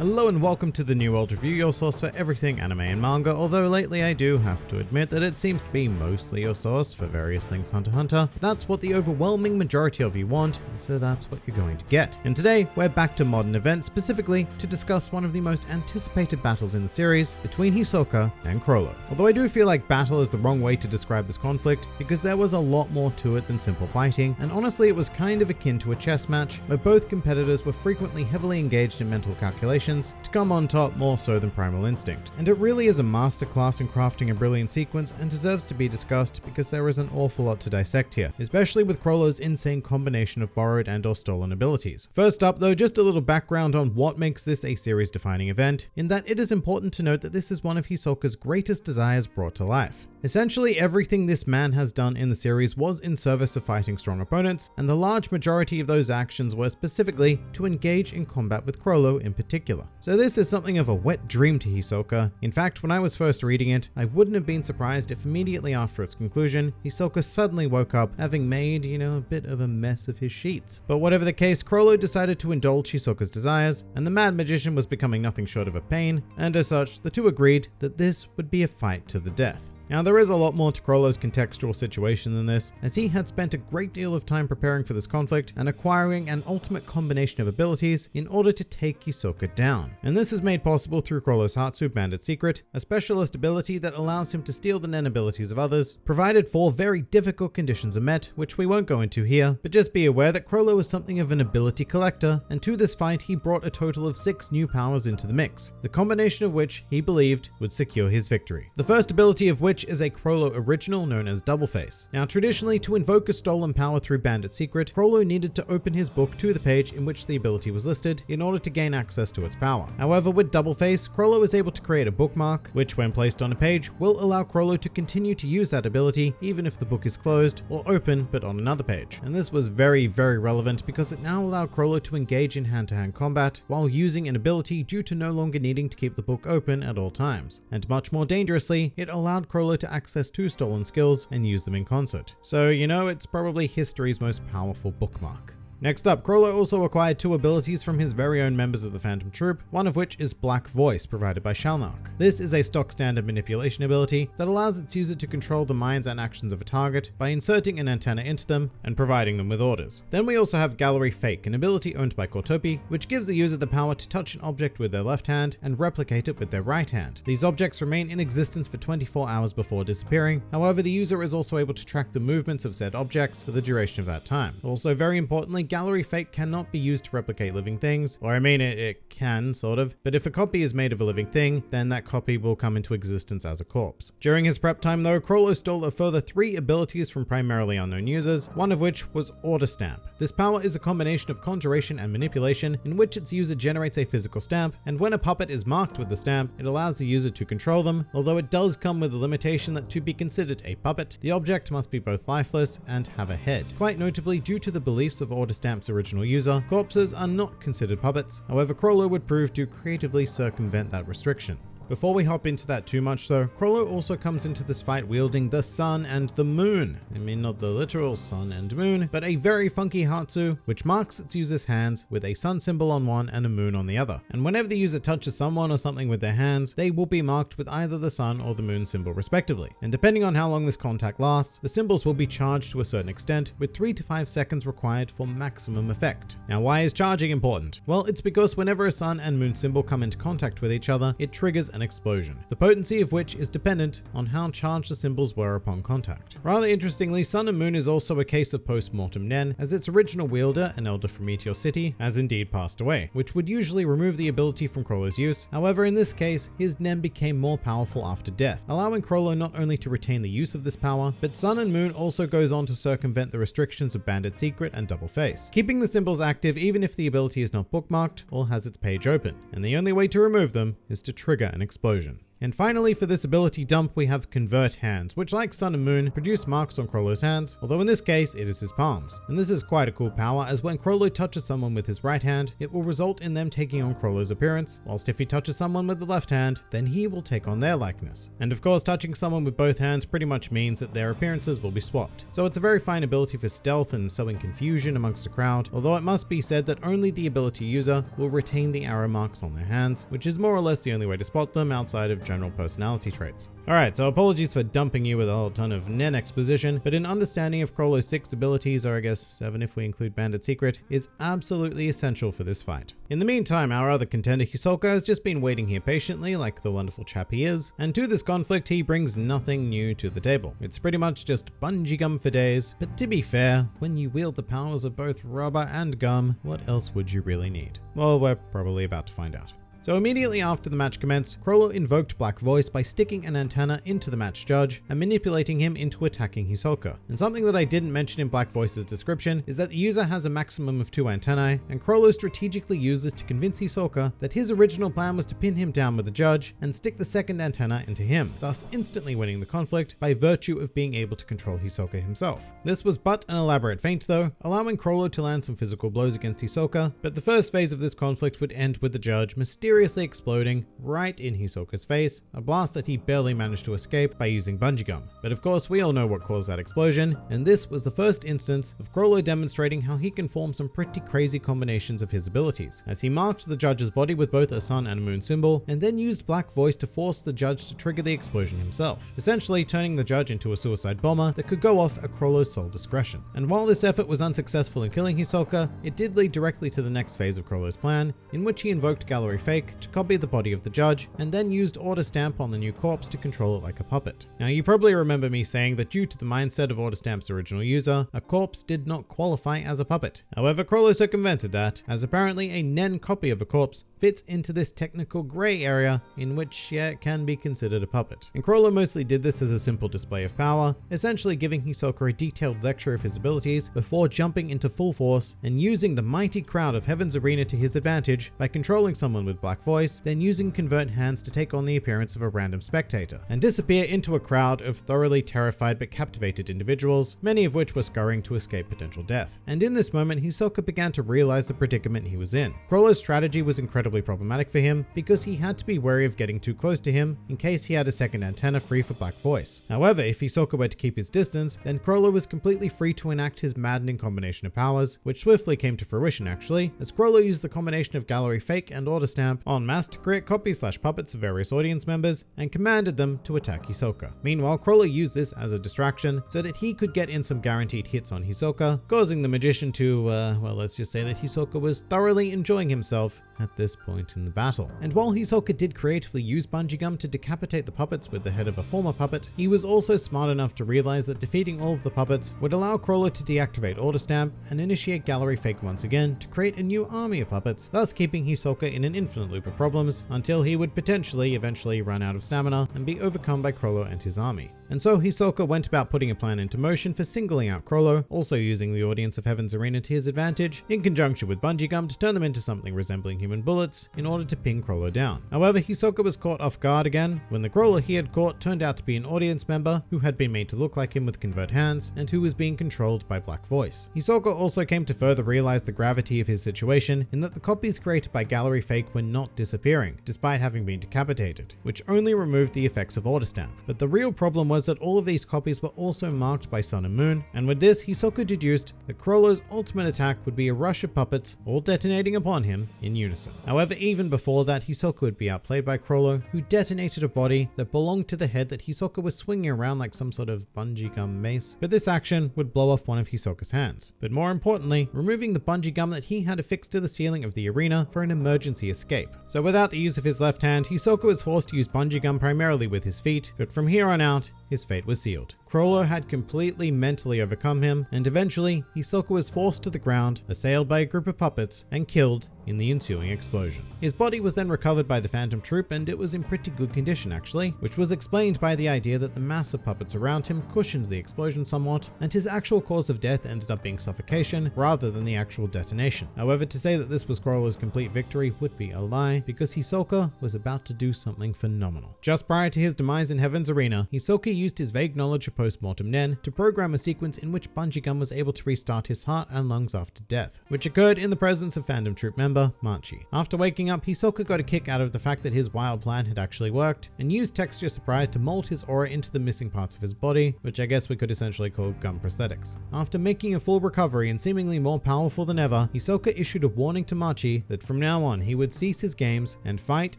Hello and welcome to the New World Review, your source for everything anime and manga, although lately I do have to admit that it seems to be mostly your source for various things Hunter x Hunter. But that's what the overwhelming majority of you want, and so that's what you're going to get. And today, we're back to modern events, specifically to discuss one of the most anticipated battles in the series between Hisoka and Chrollo. Although I do feel like battle is the wrong way to describe this conflict, because there was a lot more to it than simple fighting, and honestly it was kind of akin to a chess match, where both competitors were frequently heavily engaged in mental calculations to come on top more so than primal instinct. And it really is a masterclass in crafting a brilliant sequence and deserves to be discussed because there is an awful lot to dissect here, especially with Chrollo's insane combination of borrowed and or stolen abilities. First up though, just a little background on what makes this a series defining event, in that it is important to note that this is one of Hisoka's greatest desires brought to life. Essentially everything this man has done in the series was in service of fighting strong opponents, and the large majority of those actions were specifically to engage in combat with Chrollo in particular. So this is something of a wet dream to Hisoka. In fact, when I was first reading it, I wouldn't have been surprised if immediately after its conclusion, Hisoka suddenly woke up having made, a bit of a mess of his sheets. But whatever the case, Chrollo decided to indulge Hisoka's desires, and the mad magician was becoming nothing short of a pain, and as such, the two agreed that this would be a fight to the death. Now there is a lot more to Chrollo's contextual situation than this, as he had spent a great deal of time preparing for this conflict and acquiring an ultimate combination of abilities in order to take Hisoka down. And this is made possible through Chrollo's Hatsu Bandit Secret, a specialist ability that allows him to steal the nen abilities of others, provided 4 very difficult conditions are met, which we won't go into here, but just be aware that Chrollo is something of an ability collector, and to this fight he brought a total of 6 new powers into the mix, the combination of which he believed would secure his victory. The first ability of which is a Chrollo original known as Double Face. Now traditionally, to invoke a stolen power through Bandit Secret, Chrollo needed to open his book to the page in which the ability was listed in order to gain access to its power. However, with Double Face, Chrollo is able to create a bookmark, which when placed on a page will allow Chrollo to continue to use that ability even if the book is closed or open but on another page. And this was very relevant because it now allowed Chrollo to engage in hand-to-hand combat while using an ability due to no longer needing to keep the book open at all times. And much more dangerously, it allowed Chrollo to access 2 stolen skills and use them in concert. So, it's probably history's most powerful bookmark. Next up, Chrollo also acquired 2 abilities from his very own members of the Phantom Troop, one of which is Black Voice, provided by Shalnark. This is a stock standard manipulation ability that allows its user to control the minds and actions of a target by inserting an antenna into them and providing them with orders. Then we also have Gallery Fake, an ability owned by Cortopi, which gives the user the power to touch an object with their left hand and replicate it with their right hand. These objects remain in existence for 24 hours before disappearing. However, the user is also able to track the movements of said objects for the duration of that time. Also, very importantly, Gallery Fake cannot be used to replicate living things, or it can, sort of, but if a copy is made of a living thing, then that copy will come into existence as a corpse. During his prep time though, Chrollo stole a further 3 abilities from primarily unknown users, one of which was Order Stamp. This power is a combination of conjuration and manipulation in which its user generates a physical stamp, and when a puppet is marked with the stamp, it allows the user to control them, although it does come with the limitation that to be considered a puppet, the object must be both lifeless and have a head. Quite notably, due to the beliefs of Order Stamp's original user, corpses are not considered puppets. However, Chrollo would prove to creatively circumvent that restriction. Before we hop into that too much though, Chrollo also comes into this fight wielding the sun and the moon. Not the literal sun and moon, but a very funky Hatsu, which marks its user's hands with a sun symbol on one and a moon on the other. And whenever the user touches someone or something with their hands, they will be marked with either the sun or the moon symbol respectively. And depending on how long this contact lasts, the symbols will be charged to a certain extent, with 3 to 5 seconds required for maximum effect. Now, why is charging important? Well, it's because whenever a sun and moon symbol come into contact with each other, it triggers an explosion, the potency of which is dependent on how charged the symbols were upon contact. Rather interestingly, Sun and Moon is also a case of post-mortem Nen, as its original wielder, an elder from Meteor City, has indeed passed away, which would usually remove the ability from Chrollo's use. However, in this case, his Nen became more powerful after death, allowing Chrollo not only to retain the use of this power, but Sun and Moon also goes on to circumvent the restrictions of Bandit Secret and Double Face, keeping the symbols active even if the ability is not bookmarked or has its page open, and the only way to remove them is to trigger an explosion. And finally, for this ability dump, we have Convert Hands, which like Sun and Moon, produce marks on Chrollo's hands, although in this case, it is his palms. And this is quite a cool power, as when Chrollo touches someone with his right hand, it will result in them taking on Chrollo's appearance, whilst if he touches someone with the left hand, then he will take on their likeness. And of course, touching someone with both hands pretty much means that their appearances will be swapped. So it's a very fine ability for stealth and sowing confusion amongst a crowd, although it must be said that only the ability user will retain the arrow marks on their hands, which is more or less the only way to spot them outside of general personality traits. Alright, so apologies for dumping you with a whole ton of Nen exposition, but an understanding of Chrollo's 6 abilities, or I guess 7 if we include Bandit Secret, is absolutely essential for this fight. In the meantime, our other contender Hisoka has just been waiting here patiently, like the wonderful chap he is, and to this conflict he brings nothing new to the table. It's pretty much just bungee gum for days, but to be fair, when you wield the powers of both rubber and gum, what else would you really need? Well, we're probably about to find out. So immediately after the match commenced, Chrollo invoked Black Voice by sticking an antenna into the match judge and manipulating him into attacking Hisoka. And something that I didn't mention in Black Voice's description is that the user has a maximum of 2 antennae, and Chrollo strategically used this to convince Hisoka that his original plan was to pin him down with the judge and stick the second antenna into him, thus instantly winning the conflict by virtue of being able to control Hisoka himself. This was but an elaborate feint though, allowing Chrollo to land some physical blows against Hisoka, but the first phase of this conflict would end with the judge mysteriously exploding right in Hisoka's face, a blast that he barely managed to escape by using bungee gum. But of course, we all know what caused that explosion, and this was the first instance of Chrollo demonstrating how he can form some pretty crazy combinations of his abilities, as he marked the judge's body with both a sun and a moon symbol, and then used Black Voice to force the judge to trigger the explosion himself, essentially turning the judge into a suicide bomber that could go off at Chrollo's sole discretion. And while this effort was unsuccessful in killing Hisoka, it did lead directly to the next phase of Chrollo's plan, in which he invoked Gallery Fake to copy the body of the judge, and then used Order Stamp on the new corpse to control it like a puppet. Now you probably remember me saying that due to the mindset of Order Stamp's original user, a corpse did not qualify as a puppet. However, Chrollo circumvented that, as apparently a Nen copy of a corpse fits into this technical grey area in which it can be considered a puppet. And Chrollo mostly did this as a simple display of power, essentially giving Hisoka a detailed lecture of his abilities before jumping into full force and using the mighty crowd of Heaven's Arena to his advantage by controlling someone with Black Voice, then using Convert Hands to take on the appearance of a random spectator and disappear into a crowd of thoroughly terrified but captivated individuals, many of which were scurrying to escape potential death. And in this moment, Hisoka began to realize the predicament he was in. Chrollo's strategy was incredibly problematic for him because he had to be wary of getting too close to him in case he had a second antenna free for Black Voice. However, if Hisoka were to keep his distance, then Chrollo was completely free to enact his maddening combination of powers, which swiftly came to fruition actually, as Chrollo used the combination of Gallery Fake and Order Stamp en masse to create copies/puppets of various audience members and commanded them to attack Hisoka. Meanwhile, Chrollo used this as a distraction so that he could get in some guaranteed hits on Hisoka, causing the magician to, well, let's just say that Hisoka was thoroughly enjoying himself at this point in the battle. And while Hisoka did creatively use bungee gum to decapitate the puppets with the head of a former puppet, he was also smart enough to realize that defeating all of the puppets would allow Chrollo to deactivate Order Stamp and initiate Gallery Fake once again to create a new army of puppets, thus keeping Hisoka in an infinite loop of problems until he would potentially eventually run out of stamina and be overcome by Chrollo and his army. And so Hisoka went about putting a plan into motion for singling out Chrollo, also using the audience of Heaven's Arena to his advantage, in conjunction with bungee gum to turn them into something resembling human bullets in order to pin Chrollo down. However, Hisoka was caught off guard again when the Chrollo he had caught turned out to be an audience member who had been made to look like him with Convert Hands and who was being controlled by Black Voice. Hisoka also came to further realize the gravity of his situation in that the copies created by Gallery Fake were not disappearing, despite having been decapitated, which only removed the effects of Order Stamp. But the real problem was that all of these copies were also marked by Sun and Moon, and with this, Hisoka deduced that Chrollo's ultimate attack would be a rush of puppets, all detonating upon him in unison. However, even before that, Hisoka would be outplayed by Chrollo, who detonated a body that belonged to the head that Hisoka was swinging around like some sort of bungee gum mace. But this action would blow off one of Hisoka's hands, but more importantly, removing the bungee gum that he had affixed to the ceiling of the arena for an emergency escape. So without the use of his left hand, Hisoka was forced to use bungee gum primarily with his feet, but from here on out, his fate was sealed. Chrollo had completely mentally overcome him, and eventually Hisoka was forced to the ground, assailed by a group of puppets, and killed in the ensuing explosion. His body was then recovered by the Phantom Troop, and it was in pretty good condition actually, which was explained by the idea that the mass of puppets around him cushioned the explosion somewhat, and his actual cause of death ended up being suffocation rather than the actual detonation. However, to say that this was Chrollo's complete victory would be a lie, because Hisoka was about to do something phenomenal. Just prior to his demise in Heaven's Arena, Hisoka used his vague knowledge of post-mortem Nen to program a sequence in which Bungee Gun was able to restart his heart and lungs after death, which occurred in the presence of Phantom Troop member Machi. After waking up, Hisoka got a kick out of the fact that his wild plan had actually worked, and used Texture Surprise to mold his aura into the missing parts of his body, which I guess we could essentially call gun prosthetics. After making a full recovery and seemingly more powerful than ever, Hisoka issued a warning to Machi that from now on he would cease his games and fight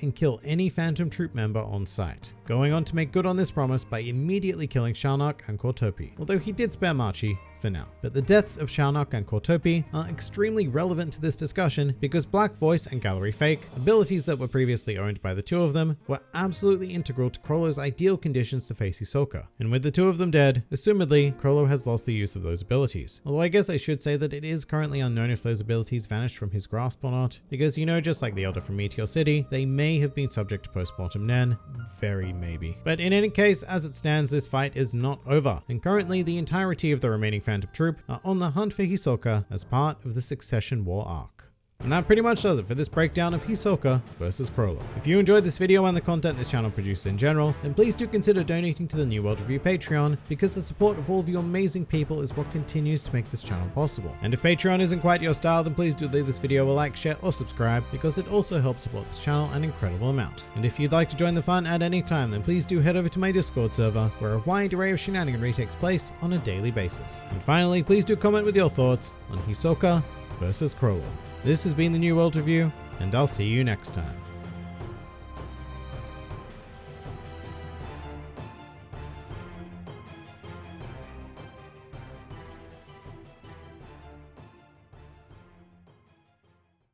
and kill any Phantom Troop member on sight, going on to make good on this promise by immediately killing Shalnak and Cortopi, although he did spare Machi for now. But the deaths of Shalnak and Cortopi are extremely relevant to this discussion because Black Voice and Gallery Fake, abilities that were previously owned by the two of them, were absolutely integral to Chrollo's ideal conditions to face Hisoka. And with the two of them dead, assumedly, Chrollo has lost the use of those abilities. Although I guess I should say that it is currently unknown if those abilities vanished from his grasp or not, because just like the Elder from Meteor City, they may have been subject to post-mortem Nen, very maybe. But in any case, as it stands, this fight is not over, and currently the entirety of the remaining Phantom Troop are on the hunt for Hisoka as part of the Succession War arc. And that pretty much does it for this breakdown of Hisoka versus Chrollo. If you enjoyed this video and the content this channel produces in general, then please do consider donating to the New World Review Patreon, because the support of all of you amazing people is what continues to make this channel possible. And if Patreon isn't quite your style, then please do leave this video a like, share, or subscribe, because it also helps support this channel an incredible amount. And if you'd like to join the fun at any time, then please do head over to my Discord server, where a wide array of shenaniganry takes place on a daily basis. And finally, please do comment with your thoughts on Hisoka versus Chrollo. This has been the New World Review, and I'll see you next time.